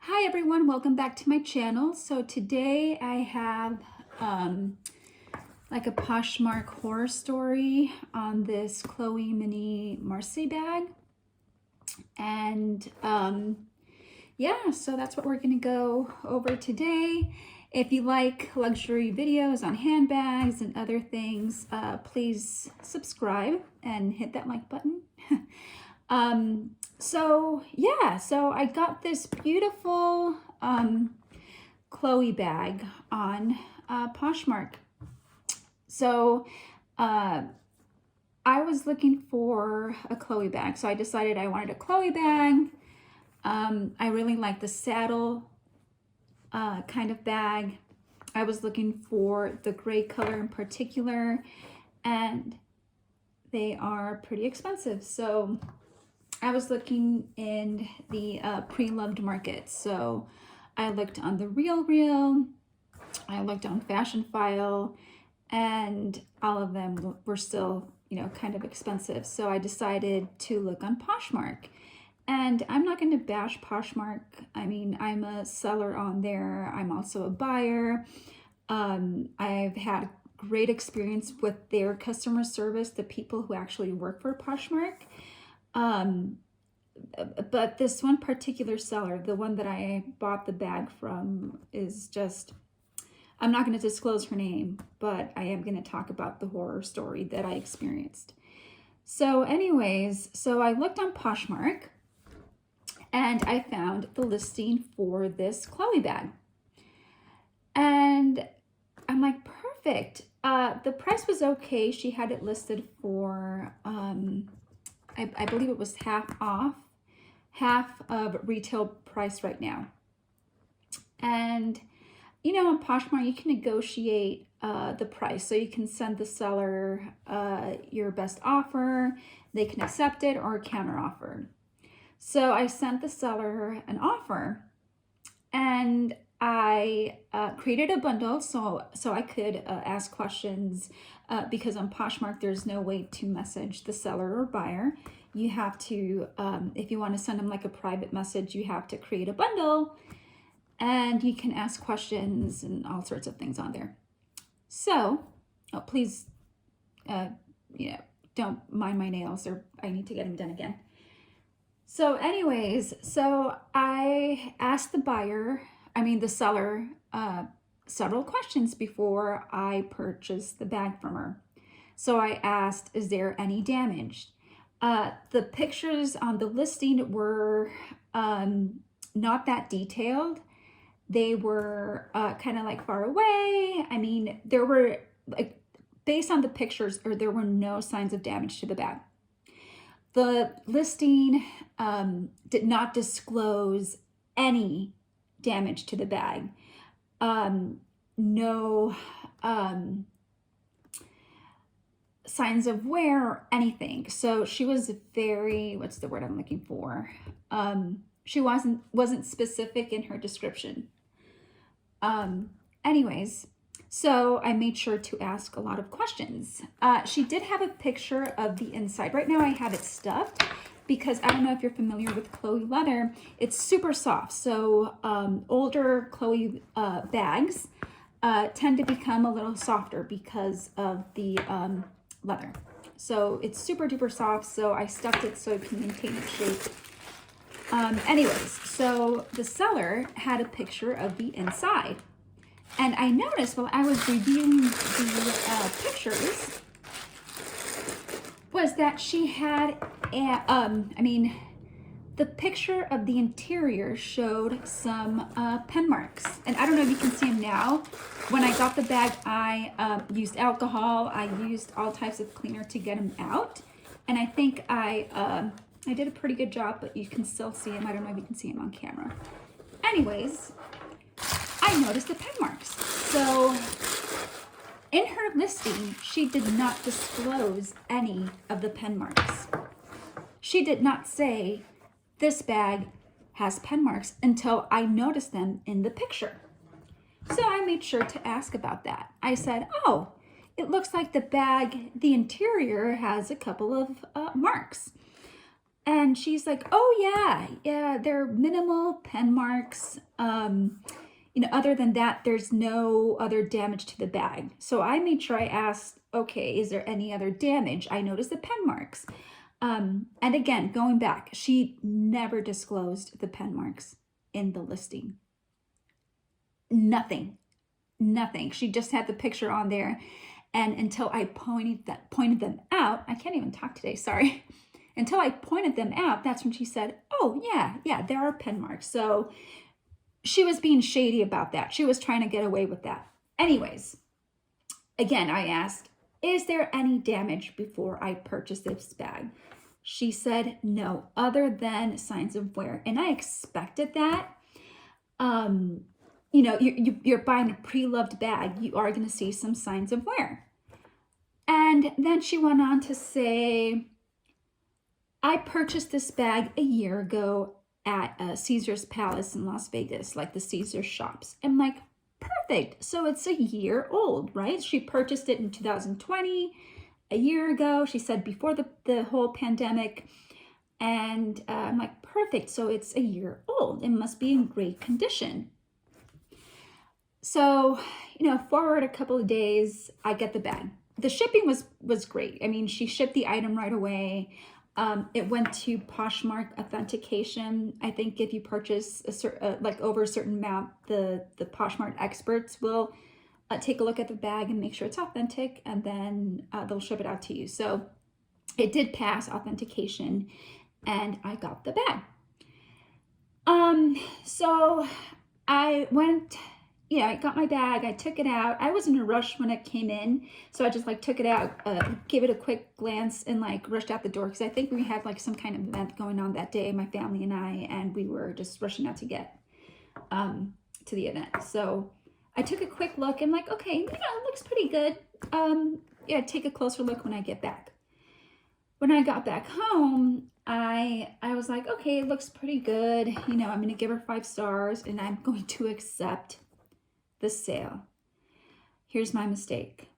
Hi everyone, welcome back to my channel. So today I have like a Poshmark horror story on this Chloe mini Marseille bag. And yeah, so that's what we're gonna go over today. If you like luxury videos on handbags and other things, please subscribe and hit that like button. So I got this beautiful Chloe bag on Poshmark. So I was looking for a Chloe bag, so I decided I wanted a Chloe bag. I really like the saddle kind of bag. I was looking for the gray color in particular, and they are pretty expensive. So I was looking in the pre-loved market. So I looked on the RealReal, I looked on Fashion File, and all of them were still, kind of expensive. So I decided to look on Poshmark. And I'm not going to bash Poshmark. I mean, I'm a seller on there. I'm also a buyer. I've had great experience with their customer service, the people who actually work for Poshmark. But this one particular seller, the one that I bought the bag from, is just, I'm not going to disclose her name, but I am going to talk about the horror story that I experienced. So anyways, so I looked on Poshmark and I found the listing for this Chloe bag. And I'm like, perfect. The price was okay. She had it listed for, I believe it was half of retail price right now. And, on Poshmark, you can negotiate the price. So you can send the seller your best offer. They can accept it or counter offer. So I sent the seller an offer, and I created a bundle so I could ask questions because on Poshmark there's no way to message the seller or buyer. You have to, if you want to send them like a private message, you have to create a bundle, and you can ask questions and all sorts of things on there. So, please, don't mind my nails, or I need to get them done again. So anyways, so I asked the seller, several questions before I purchased the bag from her. So I asked, is there any damage? The pictures on the listing were not that detailed. They were kind of like far away. I mean, there were, like, based on the pictures, there were no signs of damage to the bag. The listing did not disclose any damage to the bag. No signs of wear or anything. So she was very, what's the word I'm looking for? She wasn't specific in her description. Anyways, so I made sure to ask a lot of questions. She did have a picture of the inside. Right now I have it stuffed because I don't know if you're familiar with Chloe leather. It's super soft. So older Chloe bags tend to become a little softer because of the leather. So it's super duper soft. So I stuffed it so it can maintain its shape. Anyways, so the seller had a picture of the inside. And I noticed while I was reviewing the pictures was that she had, the picture of the interior showed some pen marks. And I don't know if you can see them now. When I got the bag, I used alcohol. I used all types of cleaner to get them out. And I think I did a pretty good job, but you can still see them. I don't know if you can see them on camera. Anyways, I noticed the pen marks. So in her listing, she did not disclose any of the pen marks. She did not say this bag has pen marks until I noticed them in the picture. So I made sure to ask about that. I said, oh, it looks like the bag, the interior has a couple of marks. And she's like, oh yeah, they're minimal pen marks. Other than that, there's no other damage to the bag. So I made sure I asked, okay, is there any other damage? I noticed the pen marks. And again, going back, she never disclosed the pen marks in the listing. Nothing. She just had the picture on there. And until I pointed them out, I can't even talk today, sorry. Until I pointed them out, that's when she said, oh yeah, there are pen marks. So she was being shady about that. She was trying to get away with that. Anyways, again, I asked, is there any damage before I purchased this bag? She said no, other than signs of wear. And I expected that. You're buying a pre-loved bag, you are going to see some signs of wear. And then she went on to say, I purchased this bag a year ago at Caesar's Palace in Las Vegas, like the Caesar shops. I'm like, perfect. So it's a year old, right? She purchased it in 2020, a year ago. She said before the whole pandemic. And I'm like, perfect. So it's a year old. It must be in great condition. So, forward a couple of days, I get the bag. The shipping was great. I mean, she shipped the item right away. It went to Poshmark authentication. I think if you purchase over a certain amount, the Poshmark experts will take a look at the bag and make sure it's authentic, and then they'll ship it out to you. So it did pass authentication, and I got the bag. So I went. I got my bag, I took it out. I was in a rush when it came in, so I just took it out, gave it a quick glance, and rushed out the door, because I think we had some kind of event going on that day, my family and I, and we were just rushing out to get to the event. So I took a quick look and okay, it looks pretty good. Take a closer look when I get back. When I got back home, I was like, okay, it looks pretty good. I'm going to give her 5 stars, and I'm going to accept the sale. Here's my mistake.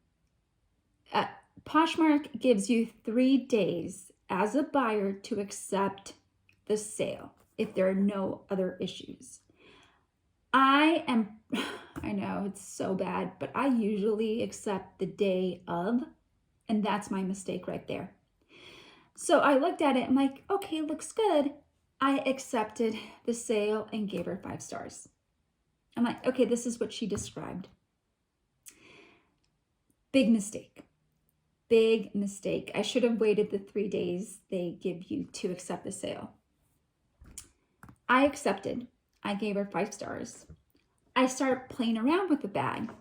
Poshmark gives you 3 days as a buyer to accept the sale if there are no other issues. I know it's so bad, but I usually accept the day of, and that's my mistake right there. So I looked at it, I'm like, okay, looks good. I accepted the sale and gave her 5 stars. I'm like, okay, this is what she described. Big mistake. Big mistake. I should have waited the 3 days they give you to accept the sale. I accepted. I gave her 5 stars. I started playing around with the bag.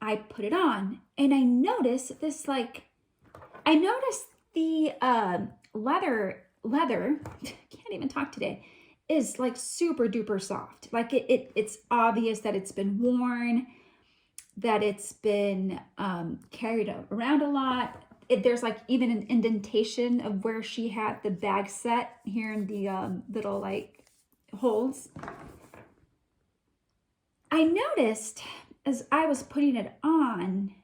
I put it on, and I noticed this, I noticed the leather, can't even talk today, is super duper soft. It's obvious that it's been worn, that it's been carried around a lot. There's even an indentation of where she had the bag set here in the little holes. I noticed as I was putting it on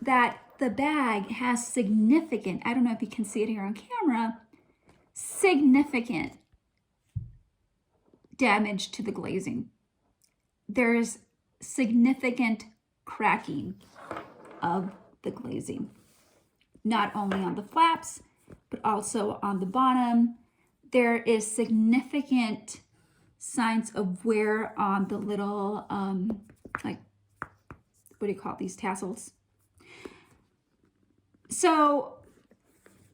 that the bag has significant, I don't know if you can see it here on camera, significant damage to the glazing. There's significant cracking of the glazing, not only on the flaps, but also on the bottom. There is significant signs of wear on the little, what do you call these tassels? So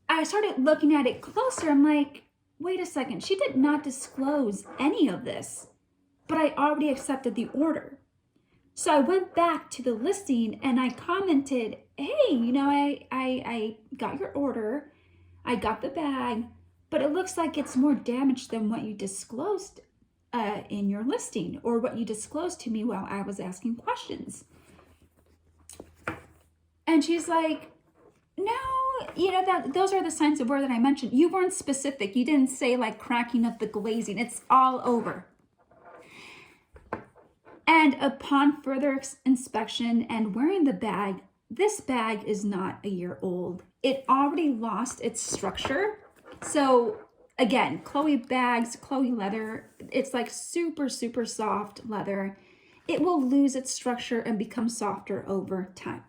I started looking at it closer. I'm like, wait a second, she did not disclose any of this, but I already accepted the order. So I went back to the listing and I commented, hey, I got your order, I got the bag, but it looks like it's more damaged than what you disclosed in your listing, or what you disclosed to me while I was asking questions. And she's like, no, those are the signs of wear that I mentioned. You weren't specific. You didn't say cracking of the glazing. It's all over. And upon further inspection and wearing the bag, this bag is not a year old. It already lost its structure. So again, Chloe bags, Chloe leather, it's like super, super soft leather. It will lose its structure and become softer over time.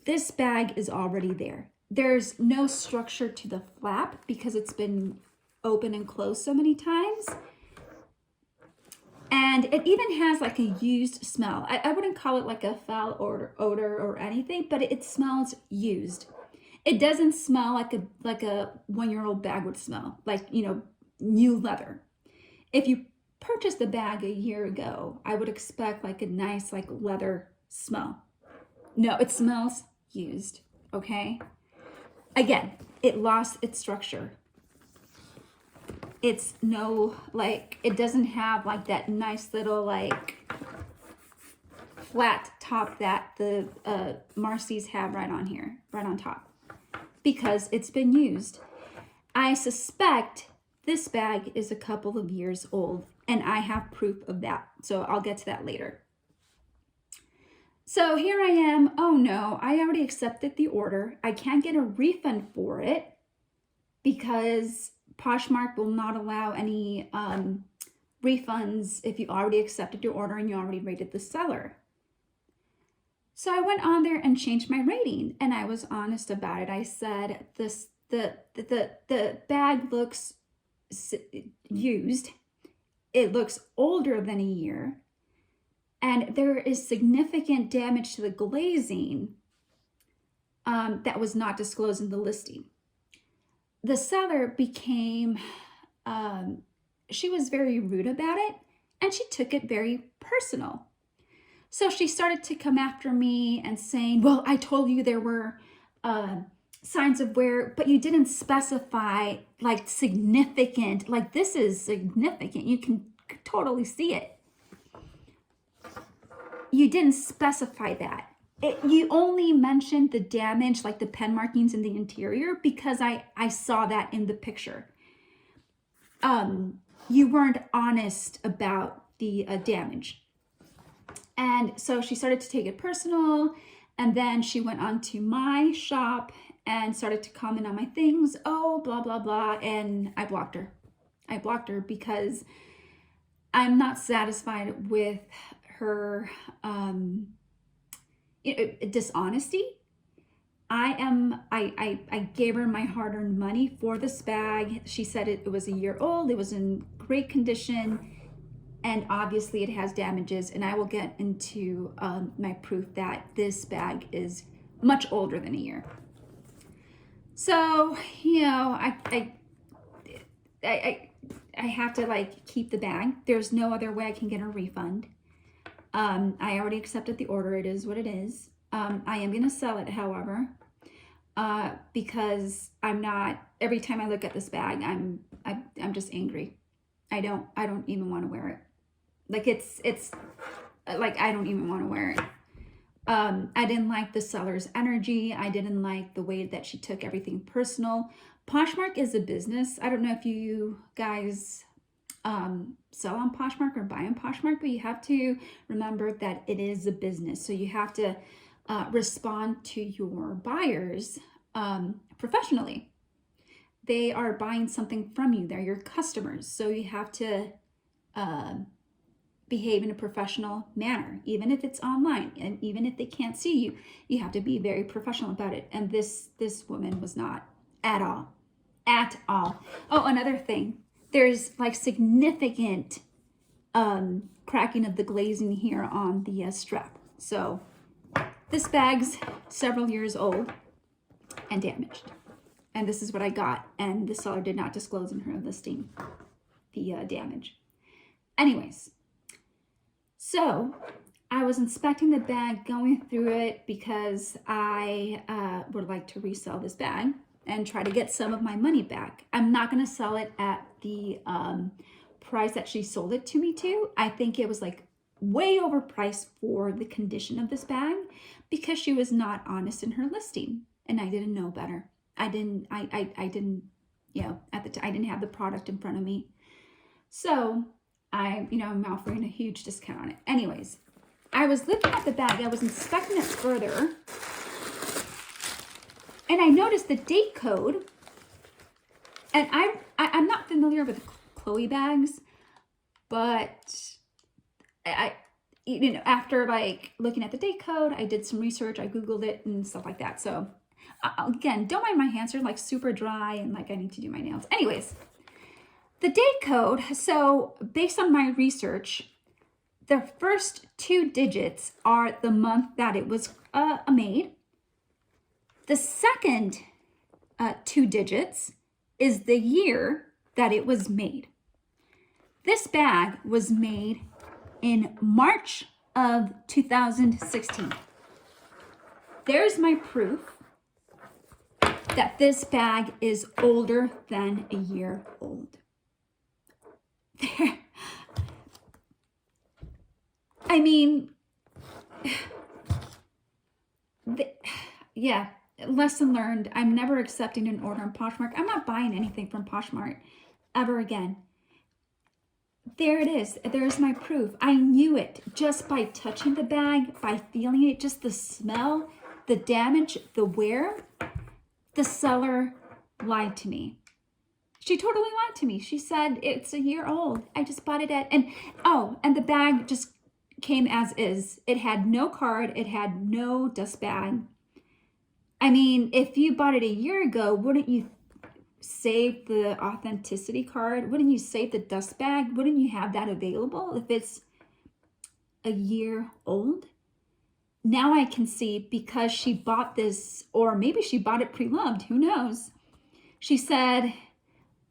This bag is already there. There's no structure to the flap because it's been open and closed so many times. And it even has like a used smell. I wouldn't call it like a foul odor or anything, but it smells used. It doesn't smell like a 1-year-old bag would smell, like, you know, new leather. If you purchased the bag a year ago, I would expect like a nice like leather smell. No, it smells used, okay? Again, it lost its structure. It's no, like, it doesn't have like that nice little like flat top that the Marcy's have right on here, right on top, because it's been used. I suspect this bag is a couple of years old, and I have proof of that. So I'll get to that later. So here I am. Oh no, I already accepted the order. I can't get a refund for it because Poshmark will not allow any refunds if you already accepted your order and you already rated the seller. So I went on there and changed my rating, and I was honest about it. I said the bag looks used. It looks older than a year, and there is significant damage to the glazing that was not disclosed in the listing. The seller became, she was very rude about it, and she took it very personal. So she started to come after me and saying, well, I told you there were signs of wear, but you didn't specify like significant, like this is significant. You can totally see it. You didn't specify that. You only mentioned the damage, like the pen markings in the interior, because I saw that in the picture. You weren't honest about the damage. And so she started to take it personal, and then she went on to my shop and started to comment on my things. Oh, blah, blah, blah. And I blocked her. I blocked her because I'm not satisfied with her dishonesty. I gave her my hard-earned money for this bag. She said it was a year old. It was in great condition. And obviously it has damages, and I will get into my proof that this bag is much older than a year. So, you know, I have to like keep the bag. There's no other way I can get a refund. I already accepted the order. It is what it is. I am gonna sell it, however, because I'm not. Every time I look at this bag, I'm just angry. I don't even want to wear it. Like it's like I don't even want to wear it. I didn't like the seller's energy. I didn't like the way that she took everything personal. Poshmark is a business. I don't know if you guys sell on Poshmark or buy on Poshmark, but you have to remember that it is a business. So you have to respond to your buyers professionally. They are buying something from you. They're your customers. So you have to behave in a professional manner, even if it's online, and even if they can't see you, you have to be very professional about it. And this woman was not at all. Oh, another thing, there's like significant cracking of the glazing here on the strap. So this bag's several years old and damaged. And this is what I got. And the seller did not disclose in her listing the damage. Anyways, so I was inspecting the bag, going through it because I would like to resell this bag and try to get some of my money back. I'm not going to sell it at the price that she sold it to me to. I think it was like way overpriced for the condition of this bag because she was not honest in her listing, and I didn't know better. I didn't, you know, at the time I didn't have the product in front of me. So I'm offering a huge discount on it. Anyways, I was looking at the bag. I was inspecting it further, and I noticed the date code, And I'm not familiar with Chloe bags, but you know, after like looking at the date code, I did some research, I Googled it and stuff like that. So again, don't mind my hands are like super dry and like I need to do my nails. Anyways, the date code. So based on my research, the first 2 digits are the month that it was made. The second 2 digits is the year that it was made. This bag was made in March of 2016. There's my proof that this bag is older than a year old. I mean, yeah, lesson learned. I'm never accepting an order on Poshmark. I'm not buying anything from Poshmark ever again. There it is. There's my proof. I knew it just by touching the bag, by feeling it, just the smell, the damage, the wear. The seller lied to me. She totally lied to me. She said it's a year old. I just bought it at, and the bag just came as is. It had no card. It had no dust bag. I mean, if you bought it a year ago, wouldn't you save the authenticity card? Wouldn't you save the dust bag? Wouldn't you have that available if it's a year old? Now I can see, because she bought this, or maybe she bought it pre-loved, who knows? She said,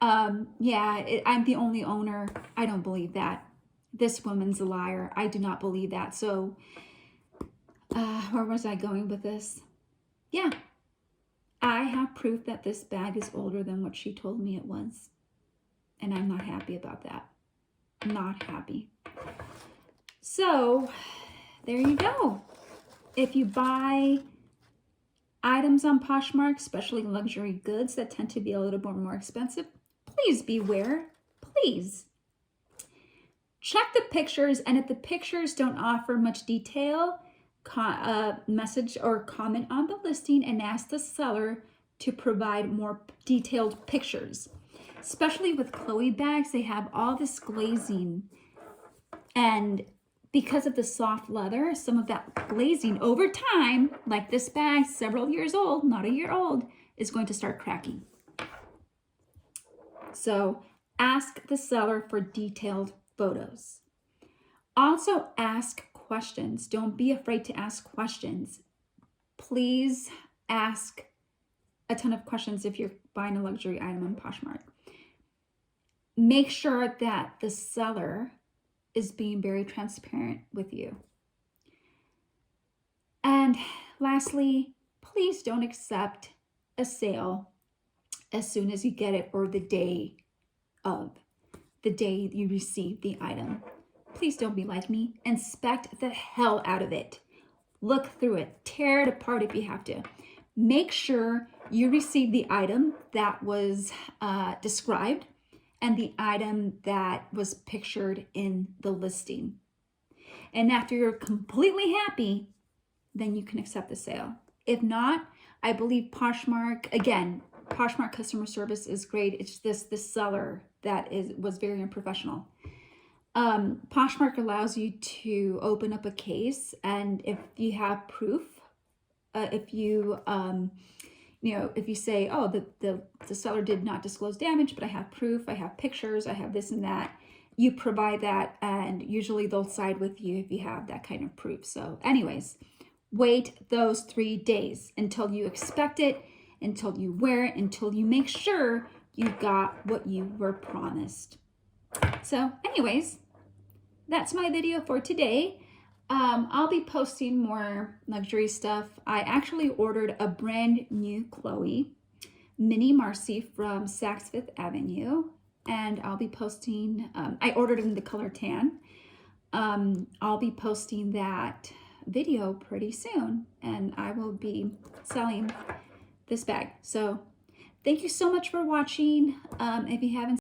yeah, I'm the only owner. I don't believe that. This woman's a liar. I do not believe that. So where was I going with this? Yeah, I have proof that this bag is older than what she told me it was. And I'm not happy about that. Not happy. So there you go. If you buy items on Poshmark, especially luxury goods that tend to be a little bit more expensive, please beware. Please. Check the pictures, and if the pictures don't offer much detail, message or comment on the listing and ask the seller to provide more detailed pictures. Especially with Chloe bags, they have all this glazing, and because of the soft leather, some of that glazing over time, like this bag, several years old, not a year old, is going to start cracking. So ask the seller for detailed photos. Also ask questions. Don't be afraid to ask questions. Please ask a ton of questions if you're buying a luxury item on Poshmark. Make sure that the seller is being very transparent with you. And lastly, please don't accept a sale as soon as you get it or the day you receive the item. Please don't be like me. Inspect the hell out of it. Look through it. Tear it apart if you have to. Make sure you receive the item that was described and the item that was pictured in the listing. And after you're completely happy, then you can accept the sale. If not, I believe Poshmark, again, Poshmark customer service is great. It's just the seller that was very unprofessional. Poshmark allows you to open up a case, and if you have proof, if you if you say, oh, the seller did not disclose damage, but I have proof, I have pictures, I have this and that, you provide that, and usually they'll side with you if you have that kind of proof. So anyways, wait those 3 days until you expect it, until you wear it, until you make sure you got what you were promised. So anyways, that's my video for today. I'll be posting more luxury stuff. I actually ordered a brand new Chloe Mini Marcy from Saks Fifth Avenue, and I'll be posting, I ordered in the color tan. I'll be posting that video pretty soon, and I will be selling this bag. So thank you so much for watching. If you haven't